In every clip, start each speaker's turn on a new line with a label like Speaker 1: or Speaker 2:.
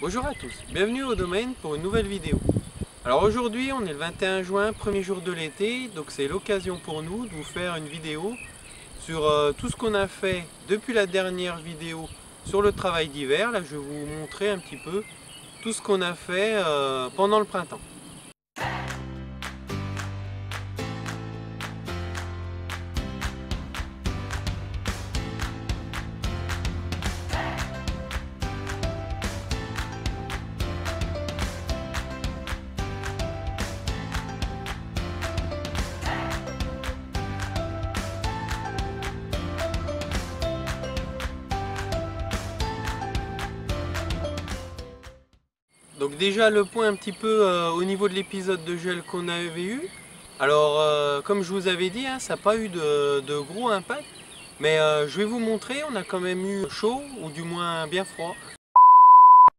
Speaker 1: Bonjour à tous, bienvenue au domaine pour une nouvelle vidéo. Alors aujourd'hui on est le 21 juin, premier jour de l'été, donc c'est l'occasion pour nous de vous faire une vidéo sur tout ce qu'on a fait depuis la dernière vidéo sur le travail d'hiver. Là je vais vous montrer un petit peu tout ce qu'on a fait pendant le printemps. Donc déjà le point un petit peu au niveau de l'épisode de gel qu'on avait eu. Alors comme je vous avais dit, hein, ça n'a pas eu de gros impact. Mais je vais vous montrer, on a quand même eu chaud ou du moins bien froid.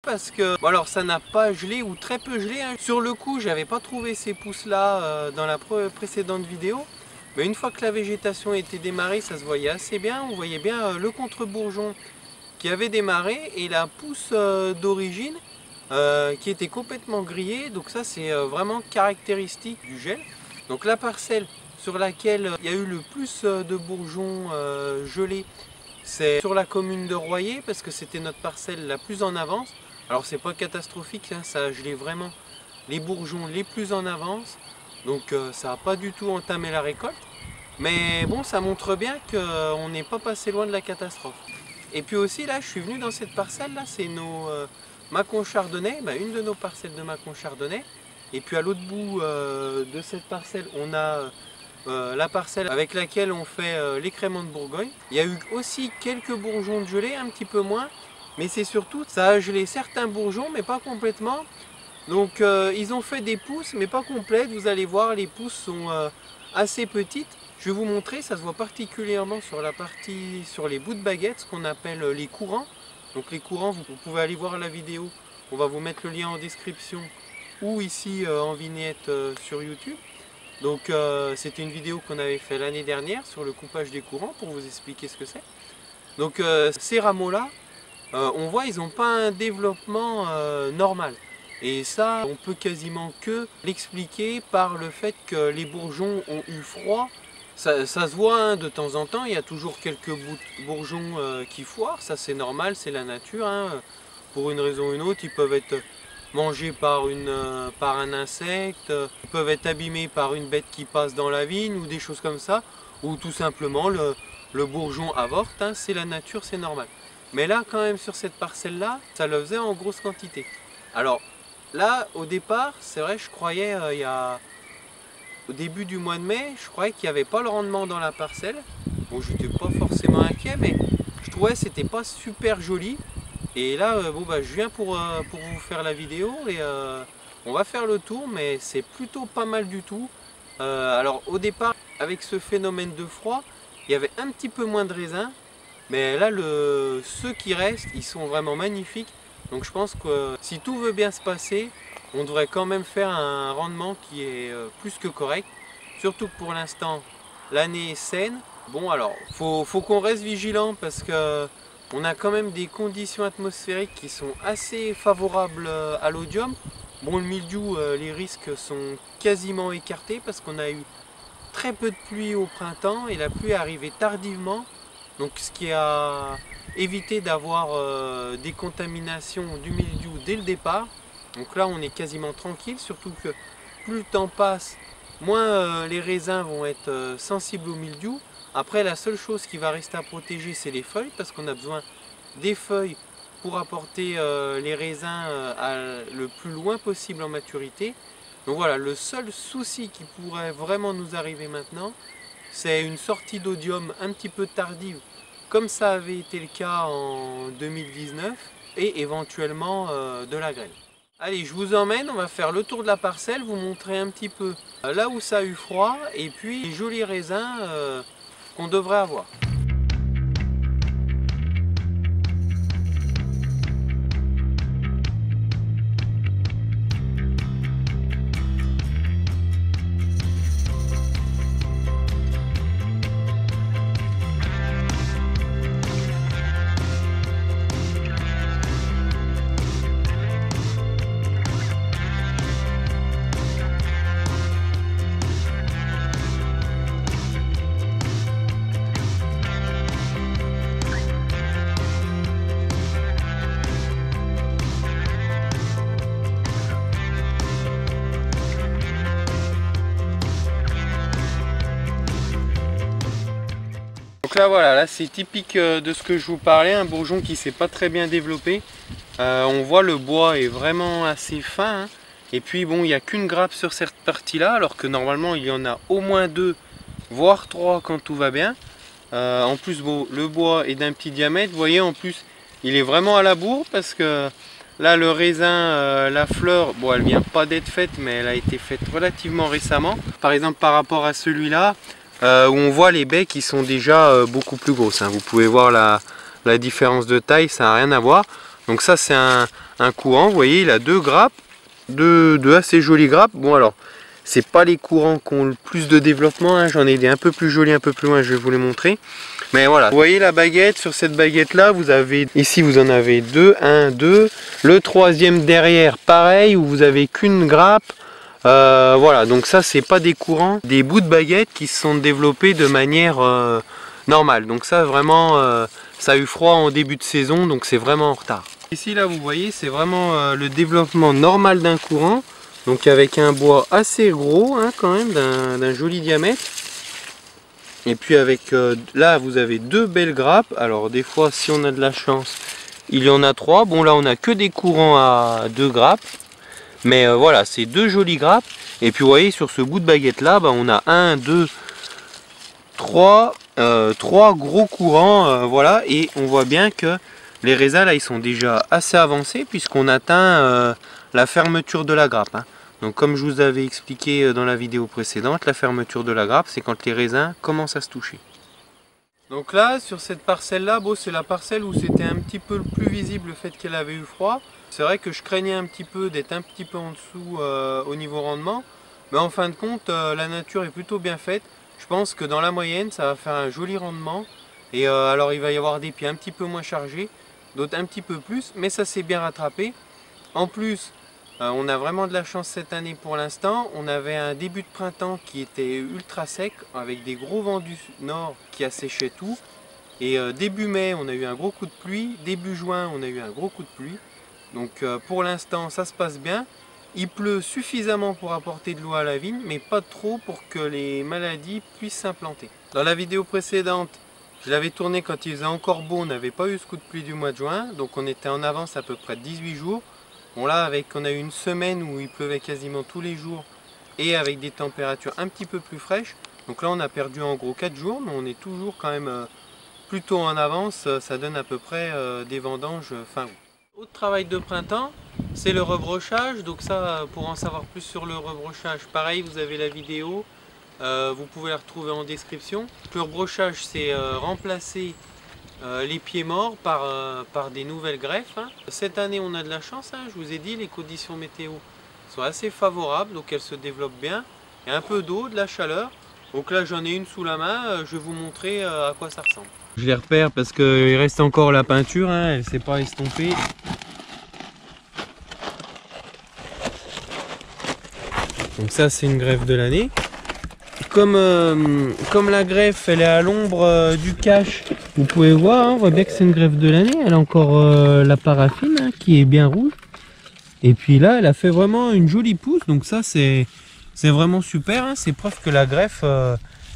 Speaker 1: Parce que, bon, alors ça n'a pas gelé ou très peu gelé. Hein. Sur le coup, j'avais pas trouvé ces pousses là dans la précédente vidéo. Mais une fois que la végétation était démarrée, ça se voyait assez bien. On voyait bien le contre-bourgeon qui avait démarré et la pousse d'origine qui était complètement grillée. Donc ça c'est vraiment caractéristique du gel. Donc la parcelle sur laquelle il y a eu le plus de bourgeons gelés, c'est sur la commune de Royer parce que c'était notre parcelle la plus en avance. Alors c'est pas catastrophique, hein, ça a gelé vraiment les bourgeons les plus en avance. Donc ça n'a pas du tout entamé la récolte. Mais bon, ça montre bien qu'on n'est pas passé loin de la catastrophe. Et puis aussi là, je suis venu dans cette parcelle là, c'est nos Mâcon chardonnay, une de nos parcelles de Mâcon chardonnay. Et puis à l'autre bout de cette parcelle, on a la parcelle avec laquelle on fait les créments de Bourgogne. Il y a eu aussi quelques bourgeons de gelée, un petit peu moins. Mais c'est surtout, ça a gelé certains bourgeons, mais pas complètement. Donc ils ont fait des pousses, mais pas complètes. Vous allez voir, les pousses sont assez petites. Je vais vous montrer, ça se voit particulièrement sur la partie, sur les bouts de baguette, ce qu'on appelle les courants. Donc les courants, vous pouvez aller voir la vidéo, on va vous mettre le lien en description ou ici en vignette sur YouTube. Donc c'était une vidéo qu'on avait fait l'année dernière sur le coupage des courants pour vous expliquer ce que c'est. Donc ces rameaux-là, on voit, ils n'ont pas un développement normal. Et ça, on peut quasiment que l'expliquer par le fait que les bourgeons ont eu froid. Ça se voit hein, de temps en temps, il y a toujours quelques bourgeons qui foirent, ça c'est normal, c'est la nature. Hein. Pour une raison ou une autre, ils peuvent être mangés par un insecte, ils peuvent être abîmés par une bête qui passe dans la vigne ou des choses comme ça. Ou tout simplement le bourgeon avorte, hein, c'est la nature, c'est normal. Mais là quand même sur cette parcelle-là, ça le faisait en grosse quantité. Alors là au départ, c'est vrai je croyais au début du mois de mai, je croyais qu'il n'y avait pas le rendement dans la parcelle. Bon, j'étais pas forcément inquiet, mais je trouvais que c'était pas super joli. Et là, je viens pour vous faire la vidéo et on va faire le tour, mais c'est plutôt pas mal du tout. Alors au départ, avec ce phénomène de froid, il y avait un petit peu moins de raisins, mais là, ceux qui restent, ils sont vraiment magnifiques. Donc je pense que si tout veut bien se passer, on devrait quand même faire un rendement qui est plus que correct. Surtout que pour l'instant, l'année est saine. Bon alors, faut qu'on reste vigilant parce que on a quand même des conditions atmosphériques qui sont assez favorables à l'oïdium. Bon, le mildiou, les risques sont quasiment écartés parce qu'on a eu très peu de pluie au printemps et la pluie est arrivée tardivement. Donc ce qui a évité d'avoir des contaminations du mildiou dès le départ. Donc là on est quasiment tranquille, surtout que plus le temps passe, moins les raisins vont être sensibles au mildiou. Après la seule chose qui va rester à protéger c'est les feuilles, parce qu'on a besoin des feuilles pour apporter les raisins le plus loin possible en maturité. Donc voilà, le seul souci qui pourrait vraiment nous arriver maintenant, c'est une sortie d'oïdium un petit peu tardive, comme ça avait été le cas en 2019, et éventuellement de la grêle. Allez, je vous emmène, on va faire le tour de la parcelle, vous montrer un petit peu là où ça a eu froid, et puis les jolis raisins qu'on devrait avoir. là voilà, là c'est typique de ce que je vous parlais, un bourgeon qui s'est pas très bien développé. On voit le bois est vraiment assez fin, hein. Et puis bon, il n'y a qu'une grappe sur cette partie là, alors que normalement il y en a au moins 2 voire 3 quand tout va bien. En plus bon, le bois est d'un petit diamètre, vous voyez, en plus il est vraiment à la bourre parce que là le raisin, la fleur, bon elle vient pas d'être faite mais elle a été faite relativement récemment. Par exemple par rapport à celui-là, où on voit les baies qui sont déjà beaucoup plus grosses, hein. Vous pouvez voir la différence de taille, ça n'a rien à voir. Donc ça c'est un courant, vous voyez, il a 2 grappes, deux assez jolies grappes. Bon alors, c'est pas les courants qui ont le plus de développement, hein. J'en ai des un peu plus jolis un peu plus loin, je vais vous les montrer. Mais voilà, vous voyez la baguette, sur cette baguette là, vous avez, ici vous en avez 2, 1, 2. Le troisième derrière, pareil, où vous avez qu'une grappe. Voilà, donc ça c'est pas des courants, des bouts de baguette qui se sont développés de manière normale. Donc ça vraiment, ça a eu froid en début de saison, donc c'est vraiment en retard. Ici là vous voyez, c'est vraiment le développement normal d'un courant. Donc avec un bois assez gros, hein, quand même, d'un joli diamètre. Et puis avec, là vous avez 2 belles grappes. Alors des fois si on a de la chance, il y en a 3. Bon là on a que des courants à 2 grappes. Mais voilà, c'est 2 jolies grappes. Et puis vous voyez sur ce bout de baguette là, on a 1, 2, 3 gros courants. Voilà, et on voit bien que les raisins là ils sont déjà assez avancés puisqu'on atteint la fermeture de la grappe, hein. Donc comme je vous avais expliqué dans la vidéo précédente, la fermeture de la grappe c'est quand les raisins commencent à se toucher. Donc là sur cette parcelle là, bon, c'est la parcelle où c'était un petit peu le plus visible le fait qu'elle avait eu froid. C'est vrai que je craignais un petit peu d'être un petit peu en dessous au niveau rendement. Mais en fin de compte la nature est plutôt bien faite. Je pense que dans la moyenne ça va faire un joli rendement. Et alors il va y avoir des pieds un petit peu moins chargés, d'autres un petit peu plus, mais ça s'est bien rattrapé. En plus, on a vraiment de la chance cette année pour l'instant. On avait un début de printemps qui était ultra sec, avec des gros vents du nord qui asséchaient tout. Et début mai, on a eu un gros coup de pluie. Début juin, on a eu un gros coup de pluie. Donc pour l'instant, ça se passe bien. Il pleut suffisamment pour apporter de l'eau à la vigne, mais pas trop pour que les maladies puissent s'implanter. Dans la vidéo précédente, je l'avais tourné quand il faisait encore beau, on n'avait pas eu ce coup de pluie du mois de juin, donc on était en avance à peu près de 18 jours. Bon là, on a eu une semaine où il pleuvait quasiment tous les jours et avec des températures un petit peu plus fraîches. Donc là, on a perdu en gros 4 jours, mais on est toujours quand même plutôt en avance. Ça donne à peu près des vendanges fin août. Autre travail de printemps, c'est le rebrochage. Donc ça, pour en savoir plus sur le rebrochage, pareil, vous avez la vidéo. Vous pouvez la retrouver en description. Le rebrochage, c'est remplacer les pieds morts par des nouvelles greffes, hein. Cette année on a de la chance, hein, je vous ai dit, les conditions météo sont assez favorables, donc elles se développent bien. Il y a un peu d'eau, de la chaleur, donc là j'en ai une sous la main, je vais vous montrer à quoi ça ressemble. Je les repère parce qu'il reste encore la peinture, hein, elle ne s'est pas estompée. Donc ça c'est une greffe de l'année. Comme la greffe elle est à l'ombre du cache, vous pouvez voir, hein, on voit bien que c'est une greffe de l'année. Elle a encore la paraffine, hein, qui est bien rouge. Et puis là elle a fait vraiment une jolie pousse, donc ça c'est vraiment super, hein. C'est preuve que la greffe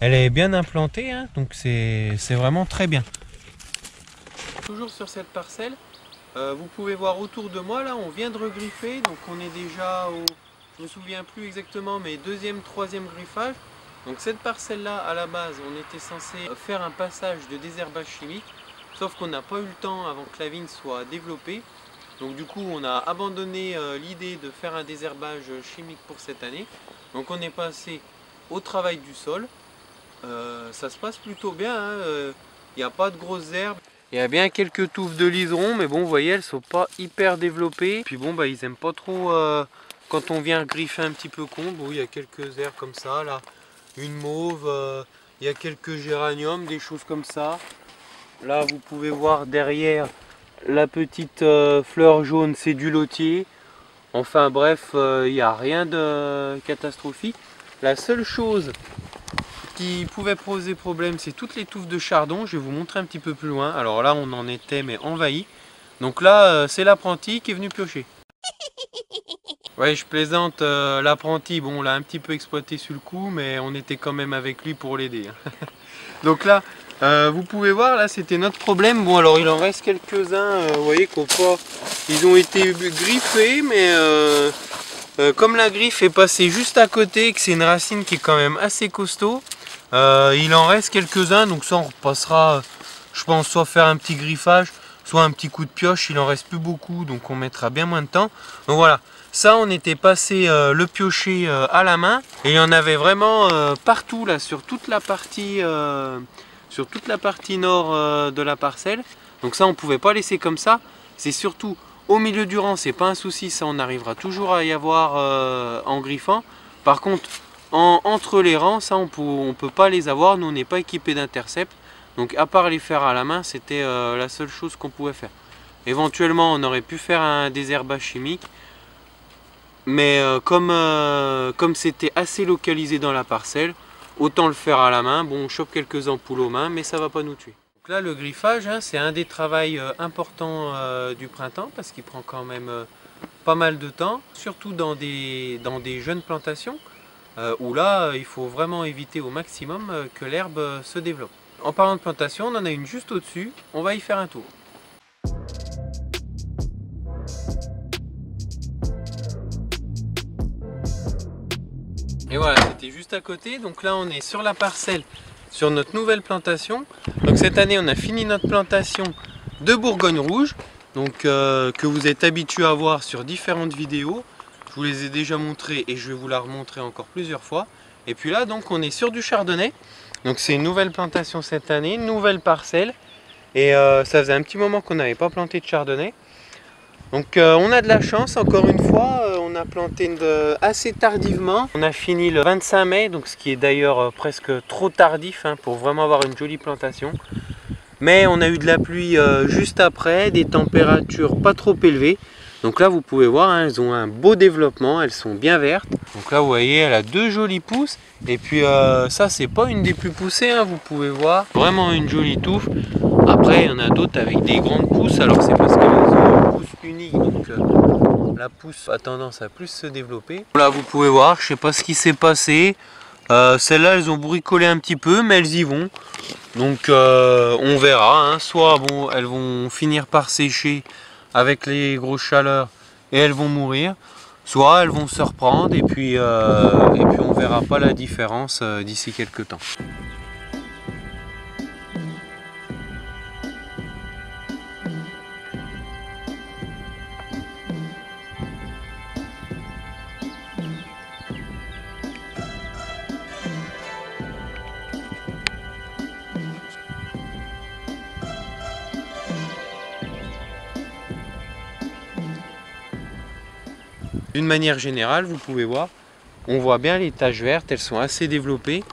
Speaker 1: elle est bien implantée, hein, donc c'est vraiment très bien. Toujours sur cette parcelle, vous pouvez voir autour de moi là, on vient de regriffer, donc on est déjà au, je ne me souviens plus exactement, mais deuxième, troisième griffage. Donc cette parcelle là, à la base, on était censé faire un passage de désherbage chimique, sauf qu'on n'a pas eu le temps avant que la vigne soit développée. Donc du coup on a abandonné l'idée de faire un désherbage chimique pour cette année. Donc on est passé au travail du sol. Ça se passe plutôt bien, hein. Il n'y a pas de grosses herbes. Il y a bien quelques touffes de liserons, mais bon vous voyez elles sont pas hyper développées. Puis bon ils aiment pas trop quand on vient griffer un petit peu con. Bon il y a quelques herbes comme ça là. Une mauve, il y a quelques géraniums, des choses comme ça. Là vous pouvez voir derrière la petite fleur jaune, c'est du lotier. Enfin bref, il n'y a rien de catastrophique. La seule chose qui pouvait poser problème, c'est toutes les touffes de chardon. Je vais vous montrer un petit peu plus loin. Alors là on en était mais envahi. Donc là c'est l'apprenti qui est venu piocher. Ouais, je plaisante, l'apprenti, bon, on l'a un petit peu exploité sur le coup, mais on était quand même avec lui pour l'aider. Donc là, Vous pouvez voir là, c'était notre problème. Bon, alors il en reste quelques-uns, vous voyez qu'on pas, ils ont été griffés, mais comme la griffe est passée juste à côté, que c'est une racine qui est quand même assez costaud, il en reste quelques-uns, donc ça on repassera, je pense, soit faire un petit griffage, soit un petit coup de pioche. Il en reste plus beaucoup, donc on mettra bien moins de temps. Donc voilà, ça on était passé le piocher à la main, et il y en avait vraiment partout là, sur toute la partie nord de la parcelle. Donc ça on pouvait pas laisser comme ça. C'est surtout au milieu du rang, c'est pas un souci, ça on arrivera toujours à y avoir en griffant. Par contre entre les rangs, ça on peut pas les avoir, nous on n'est pas équipé d'intercept. Donc à part les faire à la main, c'était la seule chose qu'on pouvait faire. Éventuellement on aurait pu faire un désherbage chimique, mais comme c'était assez localisé dans la parcelle, autant le faire à la main. Bon, on chope quelques ampoules aux mains, mais ça va pas nous tuer. Donc là, le griffage, hein, c'est un des travaux importants du printemps, parce qu'il prend quand même pas mal de temps, surtout dans des jeunes plantations, où là, il faut vraiment éviter au maximum que l'herbe se développe. En parlant de plantation, on en a une juste au-dessus, on va y faire un tour. Et voilà, c'était juste à côté. Donc là on est sur la parcelle, sur notre nouvelle plantation. Donc cette année on a fini notre plantation de Bourgogne rouge, donc que vous êtes habitués à voir sur différentes vidéos. Je vous les ai déjà montrées et je vais vous la remontrer encore plusieurs fois. Et puis là donc on est sur du chardonnay. Donc c'est une nouvelle plantation cette année, une nouvelle parcelle. Et ça faisait un petit moment qu'on n'avait pas planté de chardonnay. Donc on a de la chance, encore une fois, on a planté assez tardivement. On a fini le 25 mai, donc ce qui est d'ailleurs presque trop tardif hein, pour vraiment avoir une jolie plantation. Mais on a eu de la pluie juste après, des températures pas trop élevées. Donc là vous pouvez voir, hein, elles ont un beau développement, elles sont bien vertes. Donc là vous voyez, elle a deux jolies pousses. Et puis ça c'est pas une des plus poussées, hein, vous pouvez voir. Vraiment une jolie touffe. Après il y en a d'autres avec des grandes pousses, alors c'est parce qu'elles ont une pousse unique, donc la pousse a tendance à plus se développer. Là vous pouvez voir, je sais pas ce qui s'est passé. Celles-là elles ont bricolé un petit peu, mais elles y vont. Donc on verra, hein. Soit bon, elles vont finir par sécher avec les grosses chaleurs et elles vont mourir, soit elles vont se reprendre et puis on verra pas la différence d'ici quelques temps. D'une manière générale, vous pouvez voir, on voit bien les taches vertes, elles sont assez développées.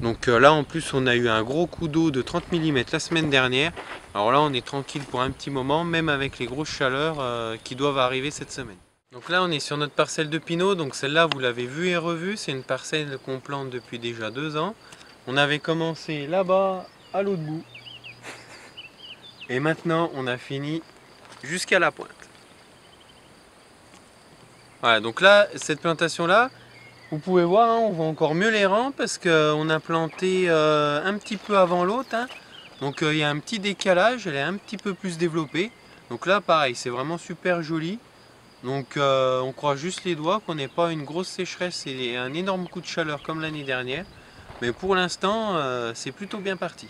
Speaker 1: Donc là en plus on a eu un gros coup d'eau de 30 mm la semaine dernière. Alors là on est tranquille pour un petit moment, même avec les grosses chaleurs qui doivent arriver cette semaine. Donc là on est sur notre parcelle de pinot, donc celle-là vous l'avez vue et revue, c'est une parcelle qu'on plante depuis déjà 2 ans. On avait commencé là-bas à l'autre bout. Et maintenant on a fini jusqu'à la pointe. Voilà, donc là, cette plantation-là, vous pouvez voir, hein, on voit encore mieux les rangs parce qu'on a planté un petit peu avant l'autre. Hein. Donc il y a un petit décalage, elle est un petit peu plus développée. Donc là, pareil, c'est vraiment super joli. Donc on croise juste les doigts qu'on n'ait pas une grosse sécheresse et un énorme coup de chaleur comme l'année dernière. Mais pour l'instant, c'est plutôt bien parti.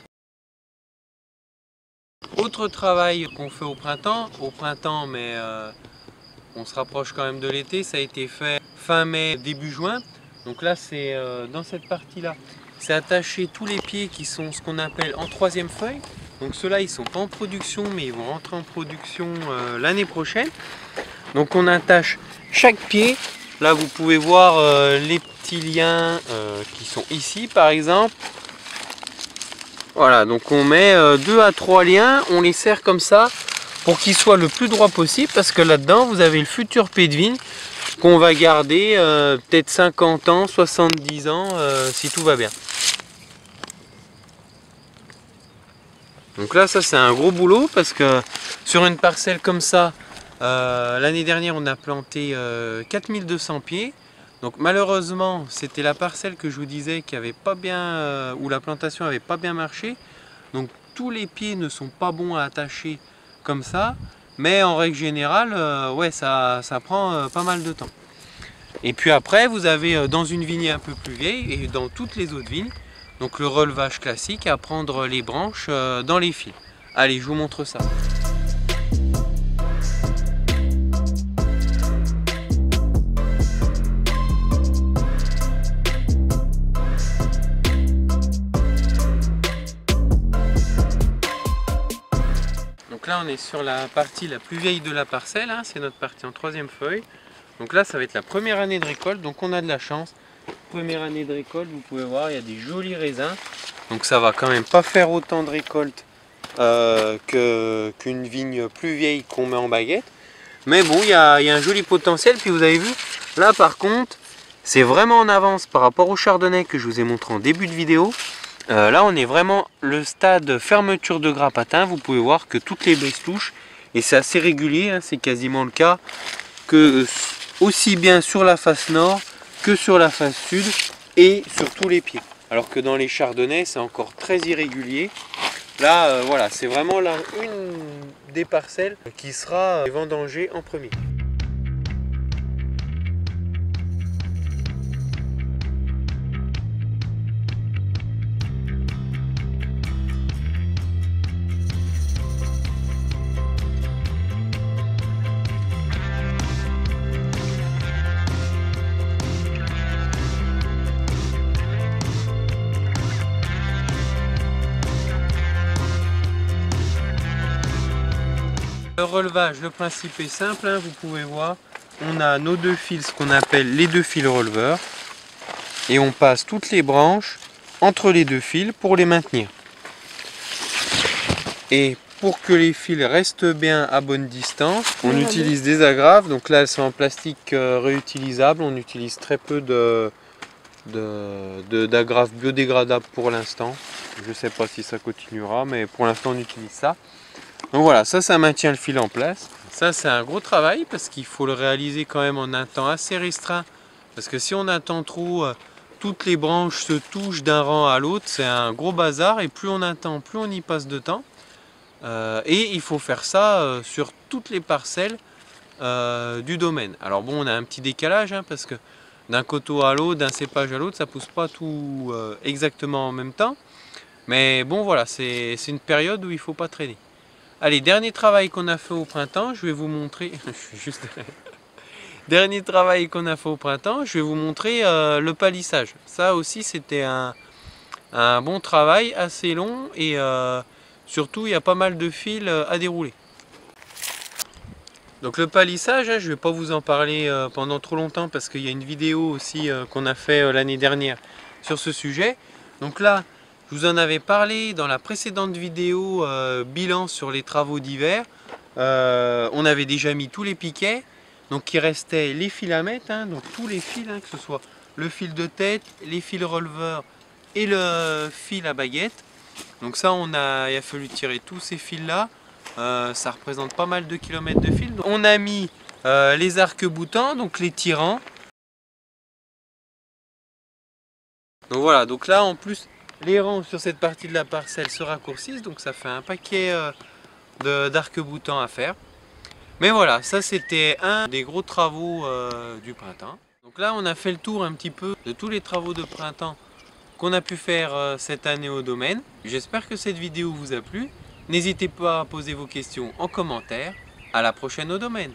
Speaker 1: Autre travail qu'on fait au printemps, mais on se rapproche quand même de l'été, ça a été fait fin mai, début juin. Donc là c'est dans cette partie là, c'est attaché tous les pieds qui sont ce qu'on appelle en 3e feuille. Donc ceux-là ils sont pas en production mais ils vont rentrer en production l'année prochaine. Donc on attache chaque pied. Là vous pouvez voir les petits liens qui sont ici par exemple. Voilà, donc on met 2 à 3 liens, on les serre comme ça pour qu'ils soient le plus droit possible parce que là-dedans vous avez le futur pied de vigne qu'on va garder peut-être 50 ans, 70 ans si tout va bien. Donc là ça c'est un gros boulot parce que sur une parcelle comme ça, l'année dernière on a planté 4200 pieds. Donc malheureusement c'était la parcelle que je vous disais qui avait pas bien, où la plantation avait pas bien marché. Donc tous les pieds ne sont pas bons à attacher comme ça, mais en règle générale, ouais, ça prend pas mal de temps. Et puis après, vous avez dans une vigne un peu plus vieille et dans toutes les autres vignes, donc le relevage classique, à prendre les branches dans les fils. Allez, je vous montre ça. Donc là, on est sur la partie la plus vieille de la parcelle, hein, c'est notre partie en troisième feuille. Donc là, ça va être la première année de récolte, donc on a de la chance. Première année de récolte, vous pouvez voir, il y a des jolis raisins. Donc ça va quand même pas faire autant de récolte qu'une vigne plus vieille qu'on met en baguette. Mais bon, il y a un joli potentiel. Puis vous avez vu, là par contre, c'est vraiment en avance par rapport au chardonnay que je vous ai montré en début de vidéo. Là, on est vraiment le stade fermeture de grappe atteint. Vous pouvez voir que toutes les brises touchent. Et c'est assez régulier, hein, c'est quasiment le cas que aussi bien sur la face nord que sur la face sud et sur tous les pieds. Alors que dans les chardonnays, c'est encore très irrégulier. Là, voilà, c'est vraiment là une des parcelles qui sera vendangée en premier. Le relevage, le principe est simple, hein, vous pouvez voir, on a nos deux fils, ce qu'on appelle les deux fils releveurs, et on passe toutes les branches entre les deux fils pour les maintenir. Et pour que les fils restent bien à bonne distance, on utilise des agrafes, donc là elles sont en plastique réutilisable, on utilise très peu d'agrafes biodégradables pour l'instant. Je ne sais pas si ça continuera, mais pour l'instant on utilise ça. Donc voilà, ça maintient le fil en place. Ça c'est un gros travail parce qu'il faut le réaliser quand même en un temps assez restreint. Parce que si on attend trop, toutes les branches se touchent d'un rang à l'autre, c'est un gros bazar. Et plus on attend, plus on y passe de temps. Et il faut faire ça sur toutes les parcelles du domaine. Alors bon, on a un petit décalage hein, parce que d'un coteau à l'autre, d'un cépage à l'autre, ça pousse pas tout exactement en même temps. Mais bon voilà, c'est une période où il ne faut pas traîner. Allez, dernier travail qu'on a fait au printemps, je vais vous montrer. Je suis juste... Dernier travail qu'on a fait au printemps, je vais vous montrer le palissage. Ça aussi, c'était un bon travail, assez long et surtout, il y a pas mal de fils à dérouler. Donc le palissage, hein, je ne vais pas vous en parler pendant trop longtemps parce qu'il y a une vidéo aussi qu'on a fait l'année dernière sur ce sujet. Donc là, je vous en avais parlé dans la précédente vidéo bilan sur les travaux d'hiver. On avait déjà mis tous les piquets. Donc il restait les fils à mettre, hein, donc tous les fils, hein, que ce soit le fil de tête, les fils releveurs et le fil à baguette. Donc ça, il a fallu tirer tous ces fils-là. Ça représente pas mal de kilomètres de fil. Donc, on a mis les arcs-boutants, donc les tirants. Donc voilà, donc là en plus... Les rangs sur cette partie de la parcelle se raccourcissent, donc ça fait un paquet d'arcs-boutants à faire. Mais voilà, ça c'était un des gros travaux du printemps. Donc là on a fait le tour un petit peu de tous les travaux de printemps qu'on a pu faire cette année au domaine. J'espère que cette vidéo vous a plu. N'hésitez pas à poser vos questions en commentaire. À la prochaine au domaine.